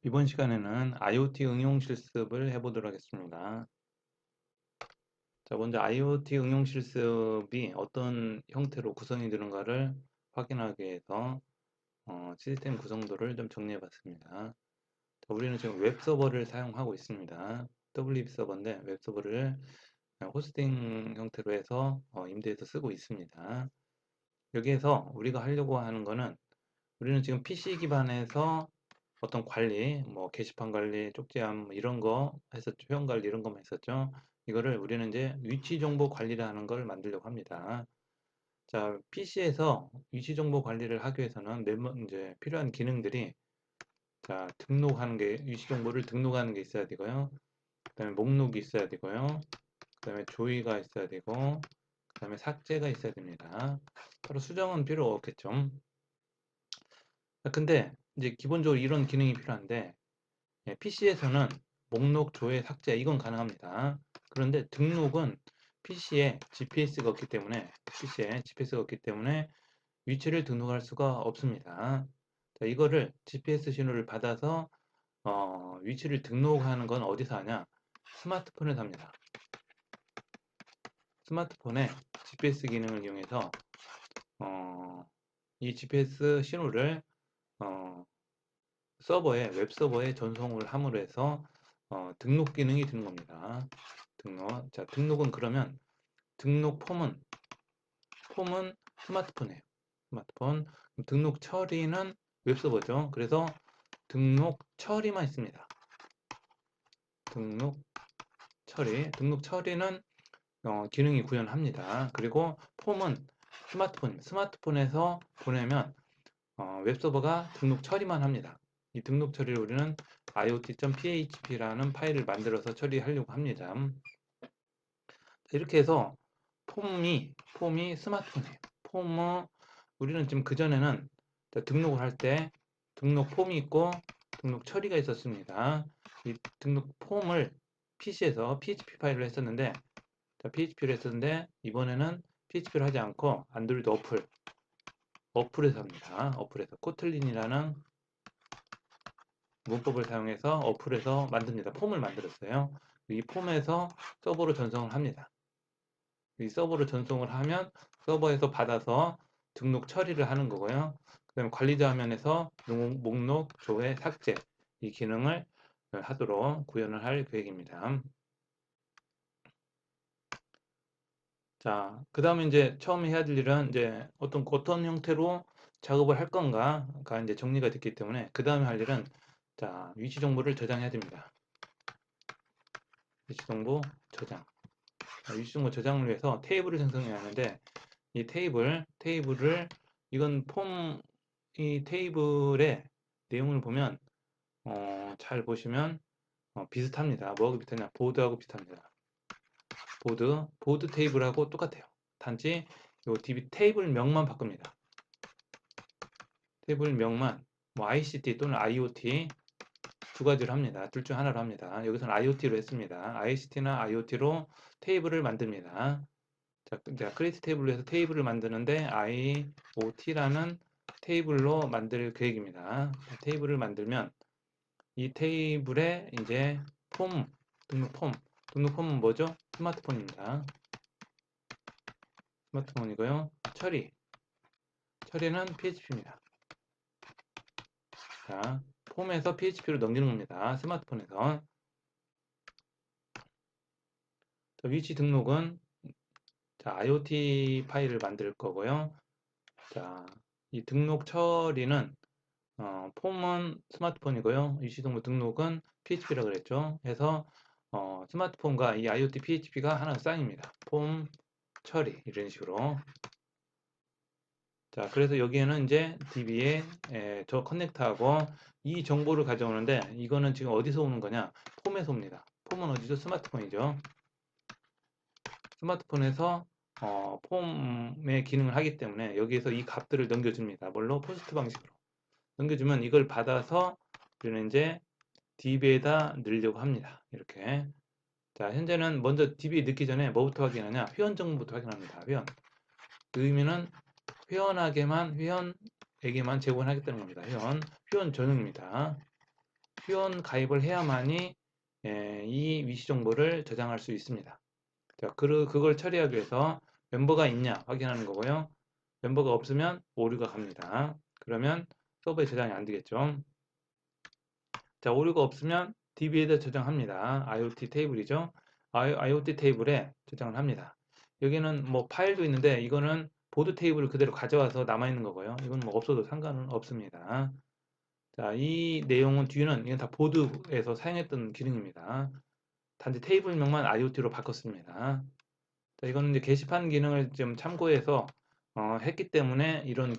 이번 시간에는 IoT 응용 실습을 해보도록 하겠습니다. 자, 먼저 IoT 응용 실습이 어떤 형태로 구성이 되는가를 확인하기 위해서 시스템 구성도를 좀 정리해 봤습니다. 자, 우리는 지금 웹서버를 사용하고 있습니다. Web 서버인데 웹서버를 호스팅 형태로 해서 임대해서 쓰고 있습니다. 여기에서 우리가 하려고 하는 거는 우리는 지금 PC 기반에서 어떤 관리, 뭐 게시판 관리, 쪽지함 뭐 이런 거 했었죠. 회원 관리 이런 것만 했었죠. 이거를 우리는 이제 위치 정보 관리라는 걸 만들려고 합니다. 자, PC에서 위치 정보 관리를 하기 위해서는 이제 필요한 기능들이 자, 등록하는 게 위치 정보를 등록하는 게 있어야 되고요. 그다음에 목록이 있어야 되고요. 그다음에 조회가 있어야 되고 그다음에 삭제가 있어야 됩니다. 따로 수정은 필요 없겠죠. 근데 이제 기본적으로 이런 기능이 필요한데 PC에서는 목록 조회 삭제 이건 가능합니다. 그런데 등록은 PC에 GPS가 없기 때문에 위치를 등록할 수가 없습니다. 자, 이거를 GPS 신호를 받아서 위치를 등록하는 건 어디서 하냐? 스마트폰에서 합니다. 스마트폰에 GPS 기능을 이용해서 이 GPS 신호를 어, 웹서버에 전송을 함으로 해서 등록 기능이 드는 겁니다. 자, 등록은 그러면 폼은 스마트폰이에요. 스마트폰. 등록 처리는 웹서버죠. 그래서 등록 처리만 있습니다. 등록 등록 처리는 기능이 구현합니다. 그리고 폼은 스마트폰에서 보내면 웹서버가 등록 처리만 합니다. 이 등록 처리를 우리는 iot.php라는 파일을 만들어서 처리하려고 합니다. 이렇게 해서 폼이 스마트폰이에요. 우리는 지금 그전에는 등록을 할 때 등록 폼이 있고 등록 처리가 있었습니다. 이 등록 폼을 PC에서 PHP 파일로 했었는데 PHP를 했었는데 이번에는 PHP를 하지 않고 안드로이드 어플에서 합니다. 어플에서 코틀린이라는 문법을 사용해서 어플에서 만듭니다. 폼을 만들었어요. 이 폼에서 서버로 전송을 합니다. 이 서버로 전송을 하면 서버에서 받아서 등록 처리를 하는 거고요. 그 다음에 관리자 화면에서 목록, 조회, 삭제 이 기능을 하도록 구현을 할 계획입니다. 자, 그 다음에 이제 처음 해야 될 일은 이제 어떤 형태로 작업을 할 건가가 이제 정리가 됐기 때문에 그 다음에 할 일은 자, 위치 정보를 저장해야 됩니다. 위치 정보 저장. 위치 정보 저장을 위해서 테이블을 생성해야 하는데 이 테이블을 이건 이 테이블의 내용을 보면 잘 보시면 비슷합니다. 뭐하고 비슷하냐? 보드하고 비슷합니다. 보드 테이블하고 똑같아요. 단지 요 DB 테이블명만 바꿉니다. 테이블명만 뭐 ICT 또는 IoT 두 가지로 합니다. 둘 중 하나로 합니다. 여기서는 IoT로 했습니다. ICT나 IoT로 테이블을 만듭니다. 자, 크리에이트 테이블로 해서 테이블을 만드는데 IoT라는 테이블로 만들 계획입니다. 테이블을 만들면 이 테이블에 이제 등록 폼은 뭐죠? 스마트폰입니다. 스마트폰이고요. 처리는 PHP입니다. 자, 폼에서 PHP로 넘기는 겁니다. 스마트폰에서. 자, 위치 등록은 자, IoT 파일을 만들 거고요. 자, 이 등록 처리는 폼은 스마트폰이고요. 위치정보 등록은 PHP라고 그랬죠. 해서 스마트폰과 이 IoT PHP가 하나 쌍입니다. 폼 처리 이런 식으로. 자, 그래서 여기에는 이제 DB에 저 커넥트하고 이 정보를 가져오는데 이거는 지금 어디서 오는 거냐? 폼에서 옵니다. 폼은 어디죠? 스마트폰이죠. 스마트폰에서 폼의 기능을 하기 때문에 여기에서 이 값들을 넘겨줍니다. 뭘로? 포스트 방식으로. 넘겨주면 이걸 받아서 우리는 이제 DB에다 넣으려고 합니다. 이렇게. 자, 현재는 먼저 DB에 넣기 전에 뭐부터 확인하냐? 회원 정보부터 확인합니다. 회원. 그 의미는 회원에게만 제공하겠다는 겁니다. 회원 전용입니다. 회원 가입을 해야만이 이 위치 정보를 저장할 수 있습니다. 자, 그걸 처리하기 위해서 멤버가 있냐 확인하는 거고요. 멤버가 없으면 오류가 갑니다. 그러면 서버에 저장이 안 되겠죠. 자, 오류가 없으면 DB에다 저장합니다. IoT 테이블이죠. IoT 테이블에 저장을 합니다. 여기는 뭐 파일도 있는데 이거는 보드 테이블을 그대로 가져와서 남아있는 거고요. 이건 뭐 없어도 상관은 없습니다. 자, 이 내용은 뒤는 이건 다 보드에서 사용했던 기능입니다. 단지 테이블명만 IoT로 바꿨습니다. 자, 이거는 이제 게시판 기능을 좀 참고해서 했기 때문에 이런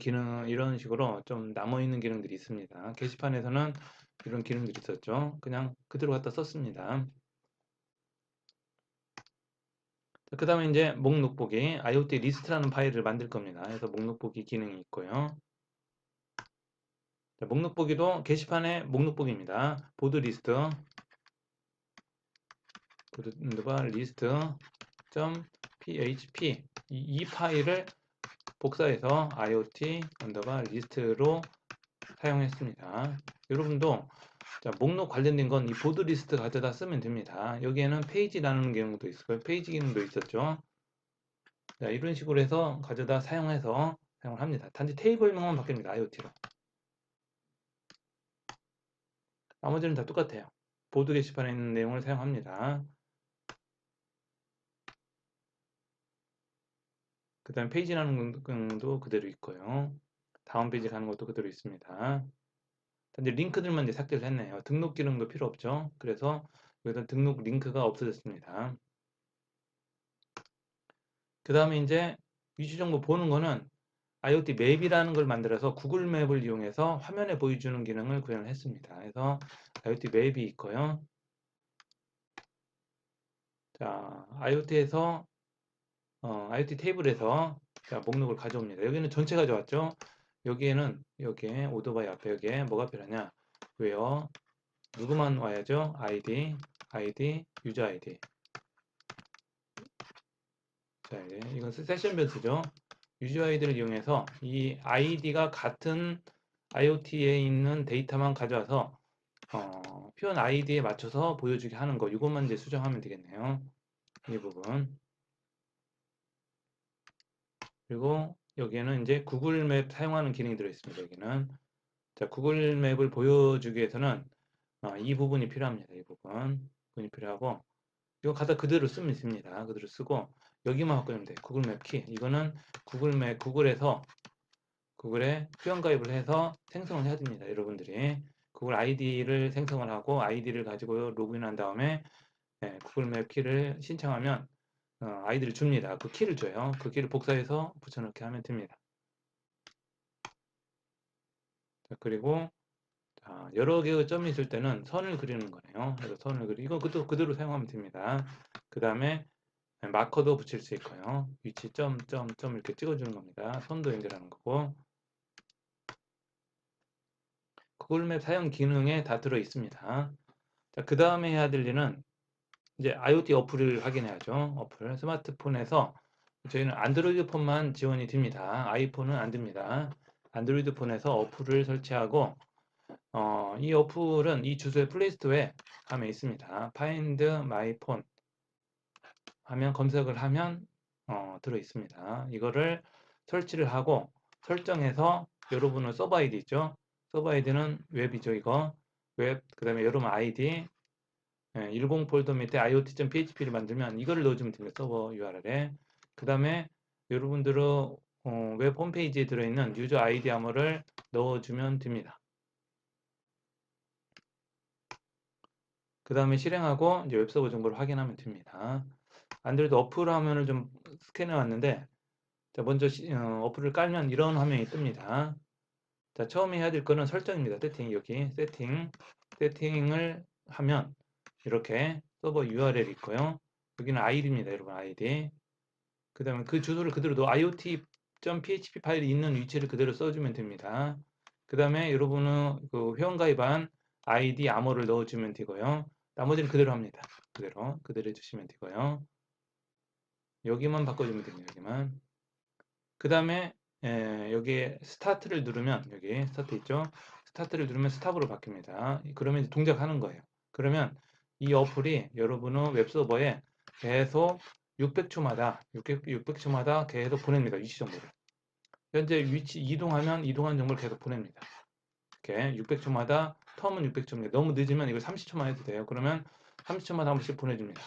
식으로 좀 남아있는 기능들이 있습니다. 게시판에서는 이런 기능들이 있었죠. 그냥 그대로 갖다 썼습니다. 그 다음에 이제 목록 보기, IoT 리스트라는 파일을 만들 겁니다. 그래서 목록 보기 기능이 있고요. 자, 목록 보기도 게시판의 목록 보기입니다. 보드 리스트, 보드바 리스트 .php 이 파일을 복사해서 IoT 리스트로 사용했습니다. 여러분도 자, 목록 관련된 건 이 보드 리스트 가져다 쓰면 됩니다. 여기에는 페이지 나누는 기능도 있었고요. 페이지 기능도 있었죠. 자, 이런 식으로 해서 가져다 사용해서 사용을 합니다. 단지 테이블명만 바뀝니다. IoT로. 나머지는 다 똑같아요. 보드 게시판에 있는 내용을 사용합니다. 그 다음에 페이지 나누는 기능도 그대로 있고요. 다음 페이지 가는 것도 그대로 있습니다. 단지 링크들만 이제 삭제를 했네요. 등록 기능도 필요 없죠. 그래서 여기다 등록 링크가 없어졌습니다. 그 다음에 이제 위치 정보 보는 거는 IoT 맵이라는 걸 만들어서 구글 맵을 이용해서 화면에 보여주는 기능을 구현을 했습니다. 그래서 IoT 맵이 있고요. 자, IoT 테이블에서 자, 목록을 가져옵니다. 여기는 전체 가져왔죠. 여기에 오토바이 앞에 여기에 뭐가 필요하냐? where 누구만 와야죠? ID, 유저 ID. 자, 이건 세션 변수죠. 유저 아이디를 이용해서 이 아이디가 같은 IoT에 있는 데이터만 가져와서 표현 아이디에 맞춰서 보여주게 하는 거 이것만 이제 수정하면 되겠네요. 이 부분. 그리고 여기에는 이제 구글 맵 사용하는 기능이 들어있습니다. 여기는 자, 구글 맵을 보여주기 위해서는 이 부분이 필요합니다. 이 부분이 필요하고 이거 갖다 그대로 쓰면 됩니다. 그대로 쓰고 여기만 바꾸면 돼. 구글 맵 키. 이거는 구글에 회원 가입을 해서 생성을 해야 됩니다. 여러분들이 구글 아이디를 생성을 하고 아이디를 가지고 로그인한 다음에 구글 맵 키를 신청하면 아이디를 줍니다. 그 키를 줘요. 그 키를 복사해서 붙여넣기 하면 됩니다. 자, 그리고 여러 개의 점이 있을 때는 선을 그리는 거네요. 그래서 선을 이거 그대로 사용하면 됩니다. 그 다음에 마커도 붙일 수 있고요. 위치 점 이렇게 찍어주는 겁니다. 선도 연결하는 거고 구글맵 사용 기능에 다 들어 있습니다. 자, 그 다음에 해야 될 일은 이제 IoT 어플을 확인해야죠. 어플 스마트폰에서 저희는 안드로이드 폰만 지원이 됩니다. 아이폰은 안 됩니다. 안드로이드 폰에서 어플을 설치하고 이 어플은 이 주소의 플레이스토어에 가면 있습니다. Find My Phone 하면 검색을 하면 들어 있습니다. 이거를 설치를 하고 설정해서 여러분은 서버 아이디 있죠? 서버 아이디는 웹이죠, 이거. 웹, 그 다음에 여러분 아이디 10 폴더 밑에 iot.php를 만들면 이거를 넣어주면 됩니다. 서버 URL에. 그 다음에 여러분들은 웹 홈페이지에 들어있는 유저 아이디 암호를 넣어주면 됩니다. 그 다음에 실행하고 이제 웹서버 정보를 확인하면 됩니다. 안드로이드 어플 화면을 좀 스캔해 왔는데 자, 먼저 어플을 깔면 이런 화면이 뜹니다. 자, 처음에 해야 될 거는 설정입니다. 여기 세팅을 하면 이렇게 서버 URL 있고요. 여기는 아이디입니다. 여러분 아이디. 그 다음에 그 주소를 그대로 넣어 iot.php 파일이 있는 위치를 그대로 써주면 됩니다. 그 다음에 여러분은 그 회원가입한 아이디 암호를 넣어주면 되고요. 나머지는 그대로 합니다. 그대로 해주시면 되고요. 여기만 바꿔주면 됩니다. 여기만. 그 다음에 여기에 스타트를 누르면 여기 스타트 있죠? 스타트를 누르면 스탑으로 바뀝니다. 그러면 이제 동작하는 거예요. 그러면 이 어플이 여러분의 웹서버에 계속 600초마다 600초마다 계속 보냅니다. 위치 정보를. 현재 위치 이동하면 이동한 정보를 계속 보냅니다. 이렇게 600초마다 텀은 600초입니다. 너무 늦으면 이걸 30초만 해도 돼요. 그러면 30초마다 한 번씩 보내줍니다.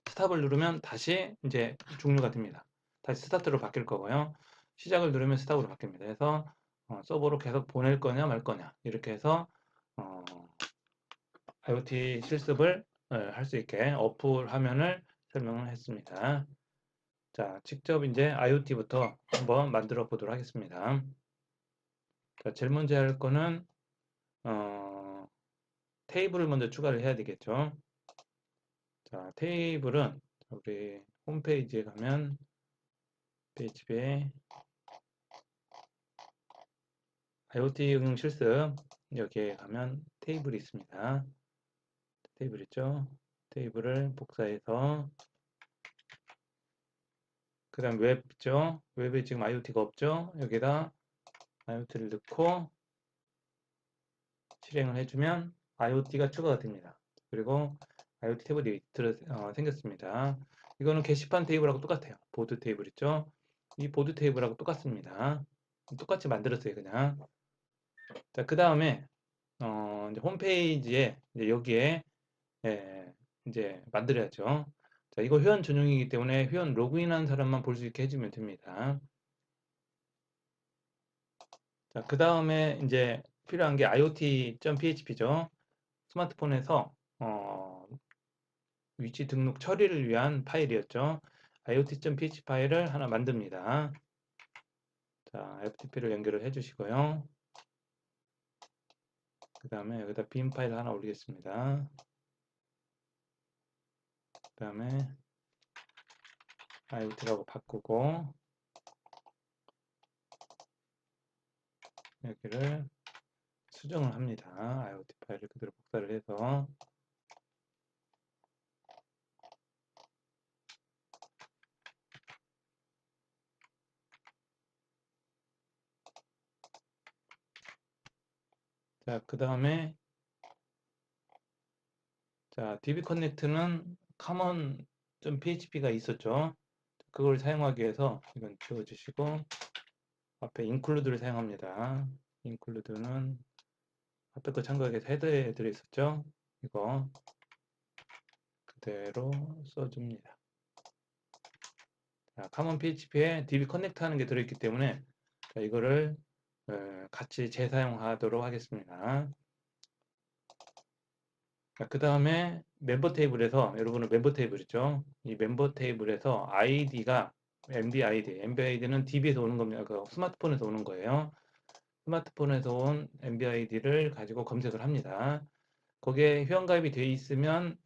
스탑을 누르면 다시 이제 종료가 됩니다. 다시 스타트로 바뀔 거고요. 시작을 누르면 스탑으로 바뀝니다. 그래서 서버로 계속 보낼 거냐 말 거냐 이렇게 해서 어, IoT 실습을 할 수 있게 어플 화면을 설명을 했습니다. 자, 직접 이제 IoT부터 한번 만들어 보도록 하겠습니다. 자, 제일 먼저 할 거는 테이블을 먼저 추가를 해야 되겠죠. 자, 테이블은 우리 홈페이지에 가면 페이지에 IoT 응용 실습 여기에 가면 테이블이 있습니다. 테이블 있죠? 테이블을 복사해서 그 다음 웹 있죠? 웹에 지금 IoT가 없죠? 여기다 IoT를 넣고 실행을 해주면 IoT가 추가가 됩니다. 그리고 IoT 태블이 생겼습니다. 이거는 게시판 테이블하고 똑같아요. 보드 테이블 있죠? 이 보드 테이블하고 똑같습니다. 똑같이 만들었어요, 그냥. 자, 그 다음에 이제 홈페이지에 이제 여기에 이제 만들어야죠. 자, 이거 회원 전용이기 때문에 회원 로그인한 사람만 볼 수 있게 해주면 됩니다. 자, 그 다음에 이제 필요한 게 iot.php죠. 스마트폰에서 위치 등록 처리를 위한 파일이었죠. iot.php 파일을 하나 만듭니다. 자, FTP를 연결을 해주시고요. 그 다음에 여기다 빈 파일 하나 올리겠습니다. 그 다음에 IoT라고 바꾸고 여기를 수정을 합니다. IoT 파일을 그대로 복사를 해서 자, 그 다음에 자, DB 커넥트는 common.php가 있었죠. 그걸 사용하기 위해서 이건 지워주시고 앞에 include를 사용합니다. include는 앞에 거 참고하기 위해서 헤더에 들어있었죠. 이거 그대로 써줍니다. 자, common php에 DB 커넥트 하는 게 들어있기 때문에 자, 이거를 같이 재사용하도록 하겠습니다. 그 다음에 멤버 테이블에서 여러분은 멤버 테이블 있죠? 이 멤버 테이블에서 ID가 MB ID는 DB에서 오는 겁니다. 그 스마트폰에서 오는 거예요. 스마트폰에서 온 MB-ID를 가지고 검색을 합니다. 거기에 회원가입이 되어 있으면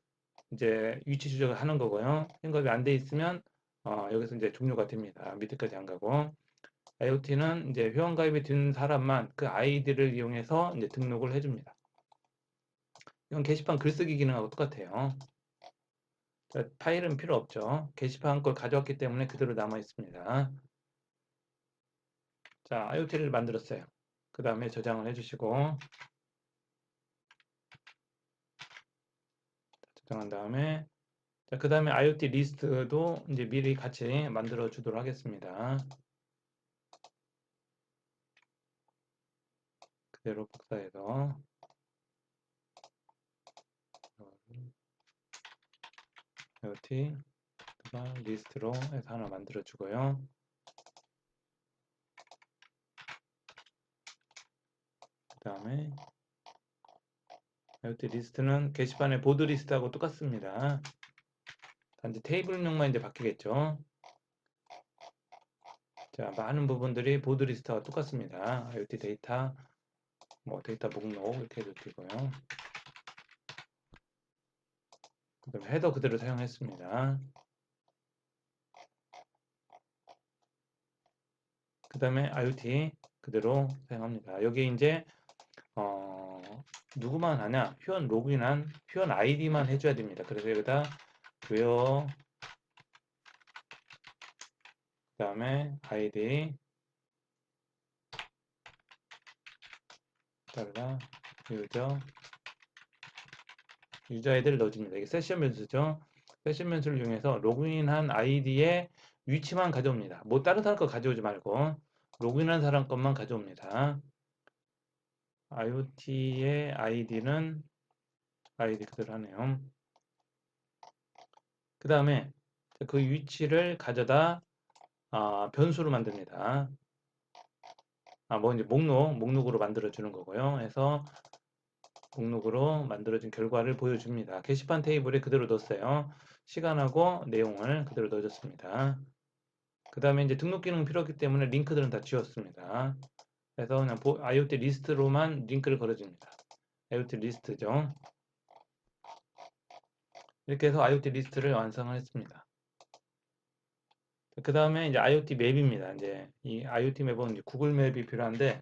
이제 위치 추적을 하는 거고요. 회원가입이 안 되어 있으면 여기서 이제 종료가 됩니다. 밑에까지 안 가고. IoT는 이제 회원가입이 된 사람만 그 아이디를 이용해서 이제 등록을 해줍니다. 이건 게시판 글쓰기 기능하고 똑같아요. 자, 파일은 필요 없죠. 게시판 걸 가져왔기 때문에 그대로 남아 있습니다. 자, IoT를 만들었어요. 그 다음에 저장을 해주시고 저장한 다음에 자, 그 다음에 IoT 리스트도 이제 미리 같이 만들어 주도록 하겠습니다. 그대로 복사해서 IoT 리스트로 해서 하나 만들어 주고요. 그 다음에 IoT 리스트는 게시판의 보드 리스트하고 똑같습니다. 단지 테이블명만 이제 바뀌겠죠. 자, 많은 부분들이 보드 리스트와 똑같습니다. IoT 데이터, 뭐 데이터 목록 이렇게 해도 되고요. 그다음에 헤더 그대로 사용했습니다. 그 다음에 IoT 그대로 사용합니다. 여기 이제 누구만 하냐? 회원 로그인한 회원 아이디만 해줘야 됩니다. 그래서 여기다 where 그 다음에 아이디 달러 유저 아이디를 넣어줍니다. 이게 세션 변수죠. 세션 변수를 이용해서 로그인한 아이디의 위치만 가져옵니다. 뭐 다른 사람 거 가져오지 말고 로그인한 사람 것만 가져옵니다. IoT의 아이디는 아이디 그대로 하네요. 그 다음에 그 위치를 가져다 변수로 만듭니다. 뭐 이제 목록으로 만들어 주는 거고요. 해서 목록으로 만들어진 결과를 보여줍니다. 게시판 테이블에 그대로 넣었어요. 시간하고 내용을 그대로 넣어줬습니다. 그 다음에 이제 등록 기능 필요하기 때문에 링크들은 다 지웠습니다. 그래서 그냥 IoT 리스트로만 링크를 걸어줍니다. IoT 리스트죠. 이렇게 해서 IoT 리스트를 완성을 했습니다. 그 다음에 이제 IoT 맵입니다. 이제 이 IoT 맵은 이제 구글 맵이 필요한데,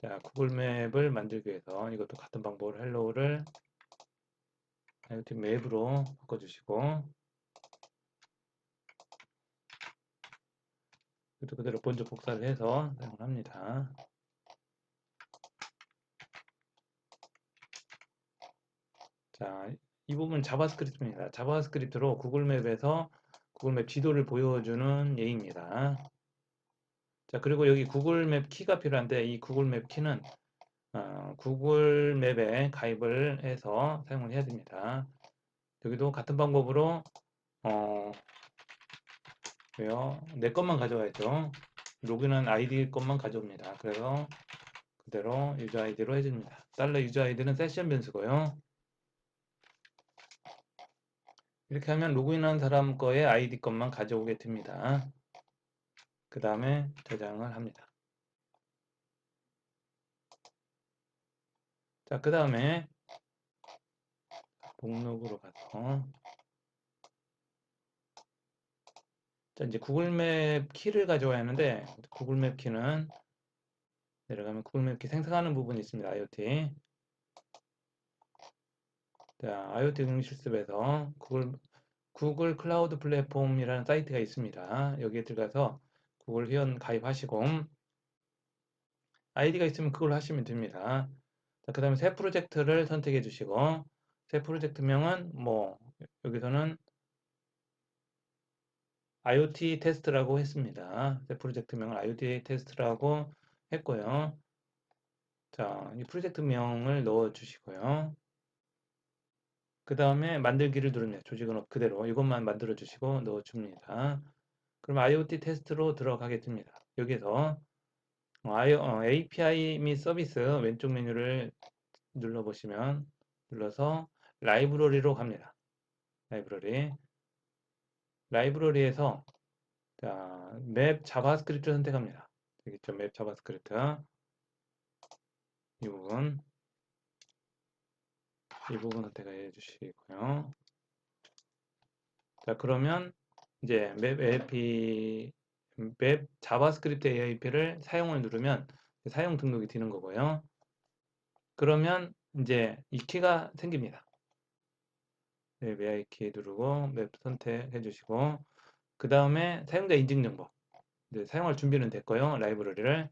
자, 구글 맵을 만들기 위해서 이것도 같은 방법으로 헬로우를 IoT 맵으로 바꿔주시고, 이것도 그대로 번역 복사를 해서 사용을 합니다. 자, 이 부분은 자바스크립트입니다. 자바스크립트로 구글 맵에서 구글 맵 지도를 보여주는 예입니다. 자, 그리고 여기 구글 맵 키가 필요한데 이 구글 맵 키는 구글 맵에 가입을 해서 사용을 해야 됩니다. 여기도 같은 방법으로 왜요? 내 것만 가져와야죠. 로그인한 아이디 것만 가져옵니다. 그래서 그대로 유저 아이디로 해줍니다. 달러 유저 아이디는 세션 변수고요. 이렇게 하면 로그인한 사람 거의 아이디 것만 가져오게 됩니다. 그 다음에 저장을 합니다. 자, 그 다음에 목록으로 가서 자, 이제 구글맵 키를 가져와야 하는데 구글맵 키는 내려가면 구글맵 키 생성하는 부분이 있습니다. IoT. 자, IoT 응용 실습에서 구글 클라우드 플랫폼이라는 사이트가 있습니다. 여기에 들어가서 구글 회원 가입하시고 아이디가 있으면 그걸 하시면 됩니다. 자, 그 다음에 새 프로젝트를 선택해 주시고 새 프로젝트명은 뭐 여기서는 IoT 테스트라고 했습니다. 새 프로젝트명을 IoT 테스트라고 했고요. 자, 이 프로젝트명을 넣어 주시고요. 그 다음에 만들기를 누릅니다. 조직은 그대로 이것만 만들어 주시고 넣어 줍니다. 그럼 IoT 테스트로 들어가게 됩니다. 여기서 API 및 서비스 왼쪽 메뉴를 눌러서 라이브러리로 갑니다. 라이브러리에서 자, 맵 자바스크립트 선택합니다. 여기 있죠, 맵 자바스크립트. 이 부분 선택해 주시고요. 자, 그러면 이제 맵 자바스크립트 AIP를 사용을 누르면 사용 등록이 되는 거고요. 그러면 이제 이 키가 생깁니다. 맵 AI 키 누르고 맵 선택해 주시고 그 다음에 사용자 인증 정보 이제 사용할 준비는 됐고요. 라이브러리를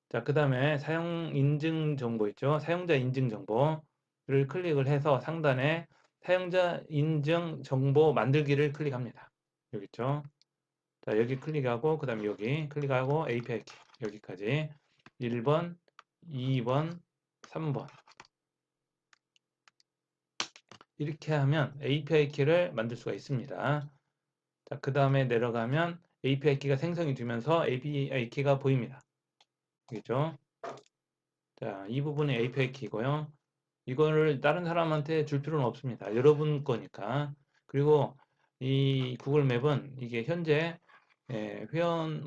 자, 그 다음에 사용 인증 정보 있죠. 사용자 인증 정보를 클릭을 해서 상단에 사용자 인증 정보 만들기를 클릭합니다. 여기 있죠. 자, 여기 클릭하고 그 다음에 여기 클릭하고 API 키 여기까지 1번, 2번, 3번 이렇게 하면 API 키를 만들 수가 있습니다. 자, 그 다음에 내려가면 API 키가 생성이 되면서 API 키가 보입니다. 그죠? 자, 이 부분이 API 키고요. 이거를 다른 사람한테 줄 필요는 없습니다. 여러분 거니까. 그리고 이 구글 맵은 이게 현재 회원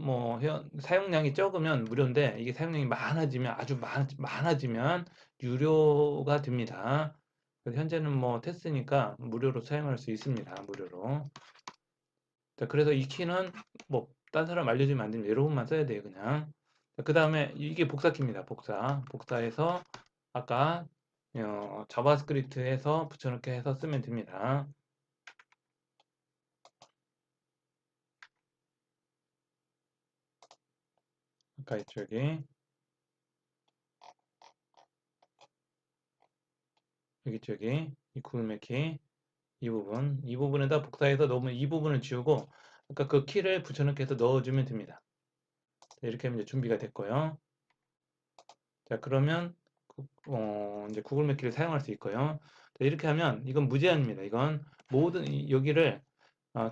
사용량이 적으면 무료인데 이게 사용량이 많아지면 아주 많아지면 유료가 됩니다. 그래서 현재는 뭐 테스트니까 무료로 사용할 수 있습니다. 무료로. 자, 그래서 이 키는 뭐 딴 사람 알려주면 안 됩니다. 여러분만 써야 돼요, 그냥. 그 다음에 이게 복사키입니다. 복사해서 아까 자바스크립트에서 붙여넣기 해서 쓰면 됩니다. 아까 이쪽에 여기 있죠, 여기. 이 구글맵 키. 이 부분에다 복사해서 넣으면 이 부분을 지우고 아까 그 키를 붙여넣기 해서 넣어주면 됩니다. 자, 이렇게 하면 이제 준비가 됐고요. 자, 그러면 이제 구글맵 키를 사용할 수 있고요. 자, 이렇게 하면 이건 무제한입니다. 이건 모든 여기를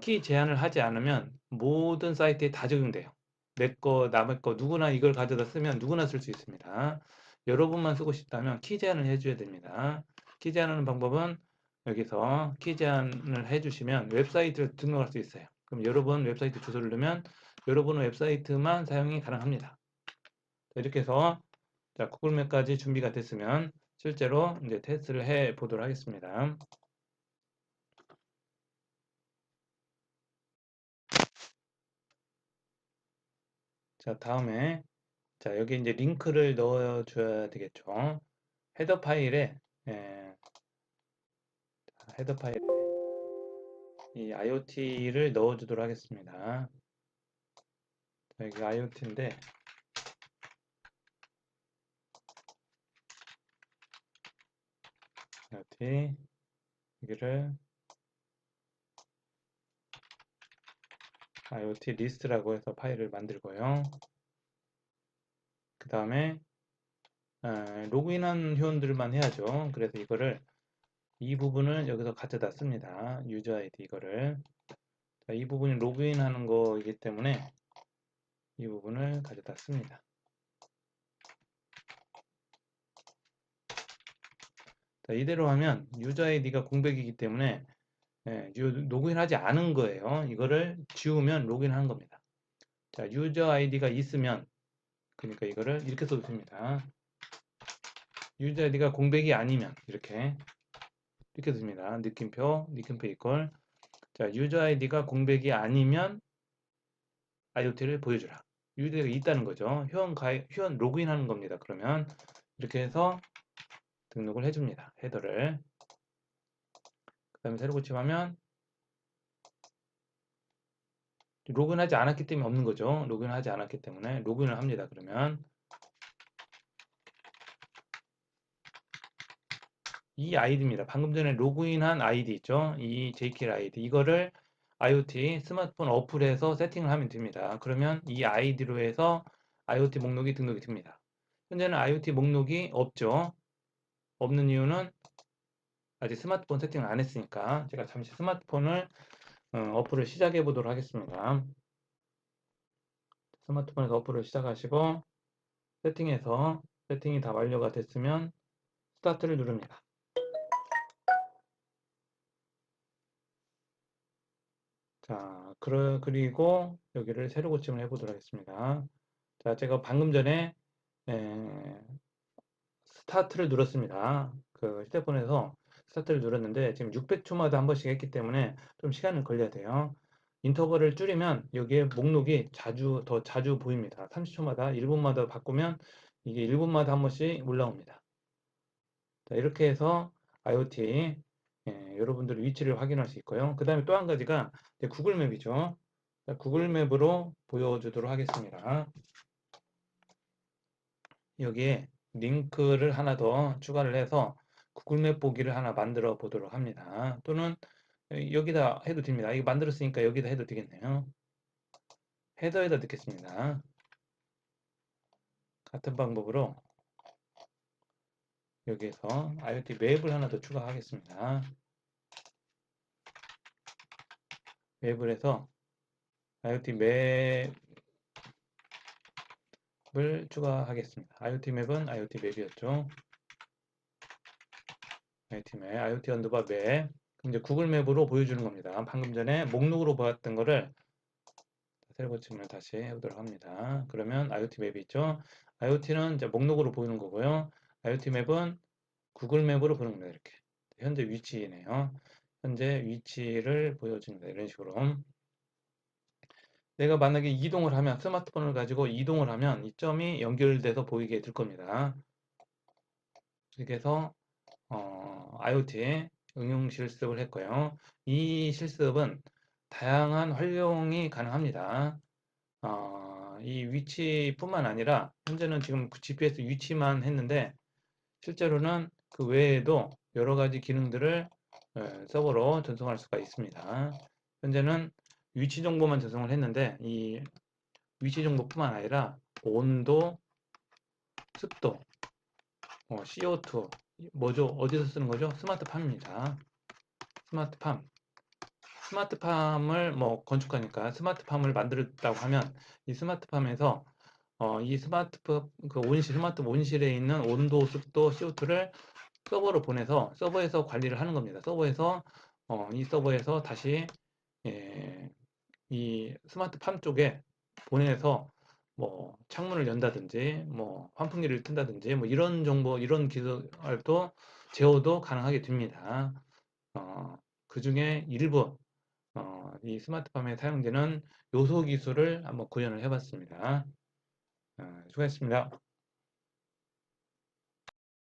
키 제한을 하지 않으면 모든 사이트에 다 적용돼요. 내 거, 남의 거 누구나 이걸 가져다 쓰면 누구나 쓸 수 있습니다. 여러분만 쓰고 싶다면 키 제한을 해줘야 됩니다. 키 제한하는 방법은 여기서 키 제한을 해주시면 웹사이트를 등록할 수 있어요. 그럼 여러분 웹사이트 주소를 넣으면 여러분 웹사이트만 사용이 가능합니다. 이렇게 해서 자, 구글맵까지 준비가 됐으면 실제로 이제 테스트를 해 보도록 하겠습니다. 자, 다음에 자, 여기 이제 링크를 넣어 줘야 되겠죠. 헤더 파일에 예, 헤더 파일에 이 IoT를 넣어 주도록 하겠습니다. 자, 여기 IoT인데 IoT 여기를 IoT 리스트라고 해서 파일을 만들고요. 그 다음에 로그인한 회원들만 해야죠. 그래서 이거를 이 부분을 여기서 가져다 씁니다. 유저 아이디 이거를. 자, 이 부분이 로그인하는 거이기 때문에 이 부분을 가져다 씁니다. 자, 이대로 하면 유저 아이디가 공백이기 때문에 로그인하지 않은 거예요. 이거를 지우면 로그인하는 겁니다. 자, 유저 아이디가 있으면 그러니까 이거를 이렇게 써도 됩니다. 유저 아이디가 공백이 아니면 이렇게 씁니다. 느낌표 이퀄. 자, 유저 아이디가 공백이 아니면 IoT를 보여주라. 유저 아이디가 있다는 거죠. 회원 로그인하는 겁니다. 그러면 이렇게 해서 등록을 해줍니다. 헤더를. 그 다음에 새로 고침하면 로그인하지 않았기 때문에 없는 거죠. 로그인하지 않았기 때문에 로그인을 합니다. 그러면 이 아이디입니다. 방금 전에 로그인한 아이디 있죠. 이 JK 아이디 이거를 IoT 스마트폰 어플에서 세팅을 하면 됩니다. 그러면 이 아이디로 해서 IoT 목록이 등록이 됩니다. 현재는 IoT 목록이 없죠. 없는 이유는 아직 스마트폰 세팅을 안 했으니까 제가 잠시 스마트폰을 어플을 시작해 보도록 하겠습니다. 스마트폰에서 어플을 시작하시고 세팅해서 세팅이 다 완료가 됐으면 스타트를 누릅니다. 자, 그리고 여기를 새로 고침을 해보도록 하겠습니다. 자, 제가 방금 전에 스타트를 눌렀습니다. 그 휴대폰에서 스타트를 눌렀는데 지금 600초마다 한 번씩 했기 때문에 좀 시간을 걸려야 돼요. 인터벌을 줄이면 여기에 목록이 더 자주 보입니다. 30초마다 1분마다 바꾸면 이게 1분마다 한 번씩 올라옵니다. 자, 이렇게 해서 IoT 여러분들의 위치를 확인할 수 있고요. 그 다음에 또 한 가지가 구글맵이죠. 구글맵으로 보여주도록 하겠습니다. 여기에 링크를 하나 더 추가를 해서 구글맵 보기를 하나 만들어 보도록 합니다. 또는 여기다 해도 됩니다. 이거 만들었으니까 여기다 해도 되겠네요. 헤더에다 넣겠습니다. 같은 방법으로 여기에서 IoT 맵을 하나 더 추가하겠습니다. 맵을 해서 IoT 맵을 추가하겠습니다. IoT 맵은 IoT 맵이었죠. IoT 맵, IoT 언더바 맵. 이제 구글 맵으로 보여주는 겁니다. 방금 전에 목록으로 보았던 거를 새로 고침을 다시 해보도록 합니다. 그러면 IoT 맵이 있죠. IoT는 이제 목록으로 보이는 거고요. IoT 맵은 구글 맵으로 보는 겁니다. 이렇게 현재 위치네요. 현재 위치를 보여줍니다. 이런 식으로 내가 만약에 이동을 하면 스마트폰을 가지고 이동을 하면 이 점이 연결돼서 보이게 될 겁니다. 이렇게 해서 IoT 응용 실습을 했고요. 이 실습은 다양한 활용이 가능합니다. 이 위치뿐만 아니라 현재는 지금 GPS 위치만 했는데 실제로는 그 외에도 여러 가지 기능들을 서버로 전송할 수가 있습니다. 현재는 위치 정보만 전송을 했는데 이 위치 정보뿐만 아니라 온도, 습도, CO2 뭐죠? 어디서 쓰는 거죠? 스마트팜입니다. 스마트팜. 스마트팜을 뭐 건축하니까 스마트팜을 만들었다고 하면 이 스마트팜에서 이 스마트팜 그 온실 스마트 온실에 있는 온도, 습도, CO2를 서버로 보내서 서버에서 관리를 하는 겁니다. 서버에서 이 서버에서 다시 예, 이 스마트팜 쪽에 보내서 뭐 창문을 연다든지 뭐 환풍기를 튼다든지 뭐 이런 정보 이런 기술도 제어도 가능하게 됩니다. 그 중에 일부 이 스마트팜에 사용되는 요소 기술을 한번 구현을 해봤습니다. 수고했습니다.